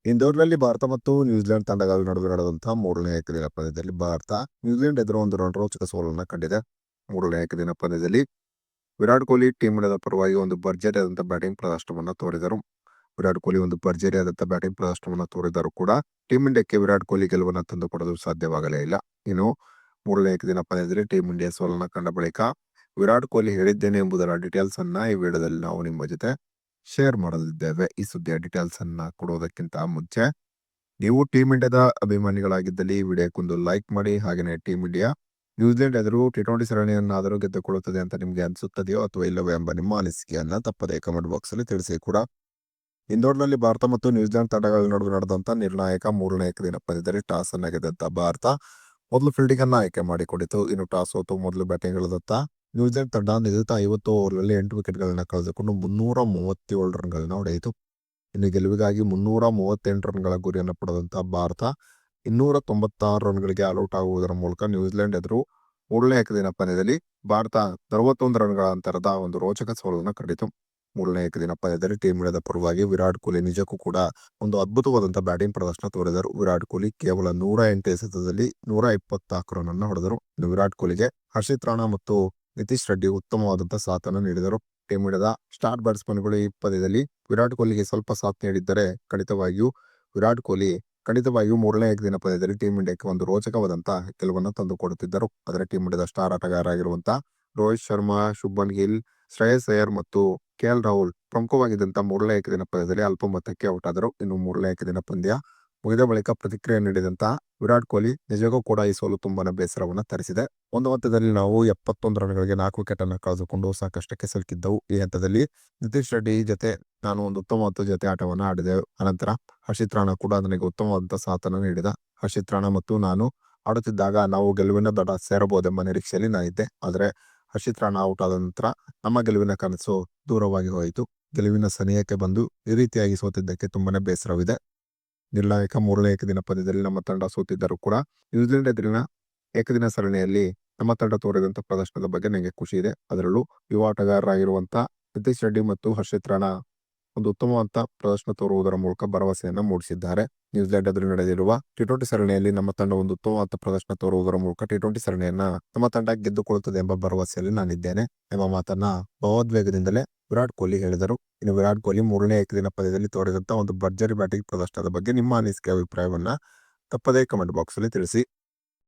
ಇಂದೋರ್ನಲ್ಲಿ ಭಾರತ ಮತ್ತು ನ್ಯೂಜಿಲೆಂಡ್ ತಂಡಗಳ ನಡುವೆ ನಡೆದಂತಹ ಮೂರನೇ ಏಕದಿನ ಪಂದ್ಯದಲ್ಲಿ ಭಾರತ ನ್ಯೂಜಿಲೆಂಡ್ ಎದುರು ಒಂದು ರಣರೋಚಕ ಸೋಲನ್ನು ಕಂಡಿದೆ. ಮೂರನೇ ಏಕದಿನ ಪಂದ್ಯದಲ್ಲಿ ವಿರಾಟ್ ಕೊಹ್ಲಿ ಟೀಮ್ ಇಂಡಿಯಾದ ಪರವಾಗಿ ಒಂದು ಭರ್ಜರಿಯಾದಂತಹ ಬ್ಯಾಟಿಂಗ್ ಪ್ರದರ್ಶನವನ್ನು ತೋರಿದರು. ವಿರಾಟ್ ಕೊಹ್ಲಿ ಒಂದು ಭರ್ಜರಿಯಾದಂತಹ ಬ್ಯಾಟಿಂಗ್ ಪ್ರದರ್ಶನವನ್ನು ತೋರಿದರೂ ಕೂಡ ಟೀಮ್ ಇಂಡಿಯಾಕ್ಕೆ ವಿರಾಟ್ ಕೊಹ್ಲಿ ಗೆಲುವನ್ನು ತಂದುಕೊಡಲು ಸಾಧ್ಯವಾಗಲೇ ಇಲ್ಲ. ಇನ್ನು ಮೂರನೇ ಏಕದಿನ ಪಂದ್ಯದಲ್ಲಿ ಟೀಮ್ ಇಂಡಿಯಾ ಸೋಲನ್ನು ಕಂಡ ಬಳಿಕ ವಿರಾಟ್ ಕೊಹ್ಲಿ ಹೇಳಿದ್ದೇನೆ ಎಂಬುದರ ಡೀಟೇಲ್ಸ್ ಅನ್ನ ಈ ವಿಡಿಯೋದಲ್ಲಿ ನಾವು ನಿಮ್ಮ ಜೊತೆ ಶೇರ್ ಮಾಡಲಿದ್ದೇವೆ. ಈ ಸುದ್ದಿಯ ಡೀಟೇಲ್ಸ್ ಅನ್ನ ಕೊಡೋದಕ್ಕಿಂತ ಮುಂಚೆ ನೀವು ಟೀಮ್ ಇಂಡಿಯಾದ ಅಭಿಮಾನಿಗಳಾಗಿದ್ದಲ್ಲಿ ಈ ವಿಡಿಯೋಕ್ಕೊಂದು ಲೈಕ್ ಮಾಡಿ. ಹಾಗೆಯೇ ಟೀಮ್ ಇಂಡಿಯಾ ನ್ಯೂಜಿಲೆಂಡ್ ಎದುರು T20 ಸರಣಿಯನ್ನಾದರೂ ಗೆದ್ದುಕೊಳ್ಳುತ್ತದೆ ಅಂತ ನಿಮ್ಗೆ ಅನ್ಸುತ್ತದೆಯೋ ಅಥವಾ ಇಲ್ಲವೋ ಎಂಬ ನಿಮ್ಮ ಅನಿಸಿಕೆಯನ್ನ ತಪ್ಪದೇ ಕಮೆಂಟ್ ಬಾಕ್ಸ್ ಅಲ್ಲಿ ತಿಳಿಸಿ ಕೂಡ. ಇಂದೋರ್ನಲ್ಲಿ ಭಾರತ ಮತ್ತು ನ್ಯೂಜಿಲೆಂಡ್ ತಂಡಗಳ ನಡುವೆ ನಡೆದಂತ ನಿರ್ಣಾಯಕ ಮೂರನೇ ಏಕದಿನ ಪಂದ್ಯದಲ್ಲಿ ಟಾಸ್ ಅನ್ನ ಗೆದ್ದಂತ ಭಾರತ ಮೊದಲು ಫೀಲ್ಡಿಂಗ್ ಅನ್ನ ಆಯ್ಕೆ ಮಾಡಿಕೊಂಡಿತು. ಇನ್ನು ಟಾಸ್ ಸೋತು ಮೊದಲು ಬ್ಯಾಟಿಂಗ್ ಇಳಿದಂತ ನ್ಯೂಜಿಲೆಂಡ್ ತಂಡ ನಿರ್ದಿಷ್ಟ 50 ಓವರ್ಗಳಲ್ಲಿ 8 ವಿಕೆಟ್ಗಳನ್ನ ಕಳೆದುಕೊಂಡು 337 ರನ್ಗಳನ್ನ ಹೊಡೆಯಿತು. ಇನ್ನು ಗೆಲುವಿಗಾಗಿ 338 ರನ್ಗಳ ಗುರಿಯನ್ನು ಪಡೆದಂತಹ ಭಾರತ 296 ರನ್ಗಳಿಗೆ ಆಲ್ಔಟ್ ಆಗುವುದರ ಮೂಲಕ ನ್ಯೂಜಿಲೆಂಡ್ ಎದುರು ಮೂರನೇ ಏಕದಿನ ಪಂದ್ಯದಲ್ಲಿ ಭಾರತ 61 ರನ್ಗಳ ಅಂತರದ ಒಂದು ರೋಚಕ ಸೋಲನ್ನು ಕಂಡಿತು. ಮೂರನೇ ಏಕದಿನ ಪಂದ್ಯದಲ್ಲಿ ಟೀಮ್ ಇಂಡಿಯಾದ ಪರವಾಗಿ ವಿರಾಟ್ ಕೊಹ್ಲಿ ನಿಜಕ್ಕೂ ಕೂಡ ಒಂದು ಅದ್ಭುತವಾದಂತಹ ಬ್ಯಾಟಿಂಗ್ ಪ್ರದರ್ಶನ ತೋರಿದರು. ವಿರಾಟ್ ಕೊಹ್ಲಿ ಕೇವಲ 108 ಎಸೆತದಲ್ಲಿ 124 ರನ್ ಅನ್ನು ಹೊಡೆದರು. ಇನ್ನು ವಿರಾಟ್ ಕೊಹ್ಲಿಗೆ ಹರ್ಷಿತ್ ರಾಣಾ ಮತ್ತು ನಿತೀಶ್ ರೆಡ್ಡಿ ಉತ್ತಮವಾದಂತಹ ಸಾಥನ್ನು ನೀಡಿದರು. ಟೀಮ್ ಇಂಡಿಯಾದ ಸ್ಟಾರ್ ಬ್ಯಾಟ್ಸ್ಮನ್ಗಳು ಈ ಪಂದ್ಯದಲ್ಲಿ ವಿರಾಟ್ ಕೊಹ್ಲಿಗೆ ಸ್ವಲ್ಪ ಸಾಥ್ ನೀಡಿದ್ದರೆ ವಿರಾಟ್ ಕೊಹ್ಲಿ ಖಂಡಿತವಾಗಿಯೂ ಮೂರನೇ ಏಕದಿನ ಪಂದ್ಯದಲ್ಲಿ ಟೀಮ್ ಇಂಡಿಯಾಕ್ಕೆ ಒಂದು ರೋಚಕವಾದಂತಹ ಗೆಲುವನ್ನು ತಂದುಕೊಡುತ್ತಿದ್ದರು. ಆದರೆ ಟೀಮ್ ಇಂಡಿಯಾದ ಸ್ಟಾರ್ ಆಟಗಾರ ಆಗಿರುವಂತಹ ರೋಹಿತ್ ಶರ್ಮಾ, ಶುಭ್ಮನ್ ಗಿಲ್, ಶ್ರೇಯಸ್ ಅಯ್ಯರ್ ಮತ್ತು KL ರಾಹುಲ್ ಪ್ರಮುಖವಾಗಿದ್ದಂತಹ ಮೂರನೇ ಏಕದಿನ ಪಂದ್ಯದಲ್ಲಿ ಅಲ್ಪ ಮೊತ್ತಕ್ಕೆ ಔಟ್ ಆದರು. ಇನ್ನು ಮೂರನೇ ಏಕದಿನ ಪಂದ್ಯ ಮುಗಿದ ಬಳಿಕ ಪ್ರತಿಕ್ರಿಯೆ ನೀಡಿದಂತಹ ವಿರಾಟ್ ಕೊಹ್ಲಿ ನಿಜಕ್ಕೂ ಕೂಡ ಈ ಸೋಲು ತುಂಬಾನೇ ಬೇಸರವನ್ನು ತರಿಸಿದೆ. ಒಂದು ಹಂತದಲ್ಲಿ ನಾವು 71 ರನ್ಗಳಿಗೆ 4 ವಿಕೆಟ್ ಅನ್ನು ಕಳೆದುಕೊಂಡು ಸಾಕಷ್ಟಕ್ಕೆ ಸಿಲುಕಿದ್ದವು. ಈ ಹಂತದಲ್ಲಿ ನಿತೀಶ್ ರೆಡ್ಡಿ ಜೊತೆ ನಾನು ಒಂದು ಉತ್ತಮವಾದ ಜೊತೆ ಆಟವನ್ನು ಆಡಿದೆ. ಅನಂತರ ಹರ್ಷಿತ್ ರಾಣಾ ಕೂಡ ನನಗೆ ಉತ್ತಮವಾದಂತಹ ಸಾಥನ್ನು ನೀಡಿದ. ಹರ್ಷಿತ್ ರಾಣಾ ಮತ್ತು ನಾನು ಆಡುತ್ತಿದ್ದಾಗ ನಾವು ಗೆಲುವಿನ ದಡ ಸೇರಬಹುದೆಂಬ ನಿರೀಕ್ಷೆಯಲ್ಲಿ ನಾನಿದ್ದೆ. ಆದರೆ ಹರ್ಷಿತ್ ರಾಣಾ ಔಟ್ ಆದ ನಂತರ ನಮ್ಮ ಗೆಲುವಿನ ಕನಸು ದೂರವಾಗಿ ಹೋಯಿತು. ಗೆಲುವಿನ ಸನಿಹಕ್ಕೆ ಬಂದು ಈ ರೀತಿಯಾಗಿ ಸೋತಿದ್ದಕ್ಕೆ ತುಂಬಾನೇ ಬೇಸರವಿದೆ. ನಿರ್ಣಾಯಕ ಮೂರನೇ ಏಕದಿನ ಪಂದ್ಯದಲ್ಲಿ ನಮ್ಮ ತಂಡ ಸೋತಿದ್ದರೂ ಕೂಡ ನ್ಯೂಜಿಲೆಂಡ್ ಎದುರಿನ ಏಕದಿನ ಸರಣಿಯಲ್ಲಿ ನಮ್ಮ ತಂಡ ತೋರಿದಂತ ಪ್ರದರ್ಶನದ ಬಗ್ಗೆ ನನಗೆ ಖುಷಿ ಇದೆ. ಅದರಲ್ಲೂ ಯುವ ಆಟಗಾರರಾಗಿರುವಂತಹ ನಿತೀಶ್ ರೆಡ್ಡಿ ಮತ್ತು ಹರ್ಷಿತ್ ರಾಣಾ ಒಂದು ಉತ್ತಮವಾದ ಪ್ರದರ್ಶನ ತೋರುವುದರ ಮೂಲಕ ಭರವಸೆಯನ್ನು ಮೂಡಿಸಿದ್ದಾರೆ. ನ್ಯೂಜಿಲೆಂಡ್ ಎದುರು ನಡೆದಿರುವ T20 ಸರಣಿಯಲ್ಲಿ ನಮ್ಮ ತಂಡ ಒಂದು ಉತ್ತಮವಾದ ಪ್ರದರ್ಶನ ತೋರುವುದರ ಮೂಲಕ T20 ಸರಣಿಯನ್ನ ನಮ್ಮ ತಂಡ ಗೆದ್ದುಕೊಳ್ಳುತ್ತದೆ ಎಂಬ ಭರವಸೆಯಲ್ಲಿ ನಾನಿದ್ದೇನೆ ಎಂಬ ಮಾತನ್ನ ಭಾವೋದ್ವೇಗದಿಂದಲೇ ವಿರಾಟ್ ಕೊಹ್ಲಿ ಹೇಳಿದರು. ಇನ್ನು ವಿರಾಟ್ ಕೊಹ್ಲಿ ಮೂರನೇ ಏಕದಿನ ಪಂದ್ಯದಲ್ಲಿ ತೋರಿದಂತಹ ಒಂದು ಭರ್ಜರಿ ಬ್ಯಾಟಿಂಗ್ ಪ್ರದರ್ಶನದ ಬಗ್ಗೆ ನಿಮ್ಮ ಅನಿಸಿಕೆ ಅಭಿಪ್ರಾಯವನ್ನ ತಪ್ಪದೇ ಕಮೆಂಟ್ ಬಾಕ್ಸ್ ಅಲ್ಲಿ ತಿಳಿಸಿ.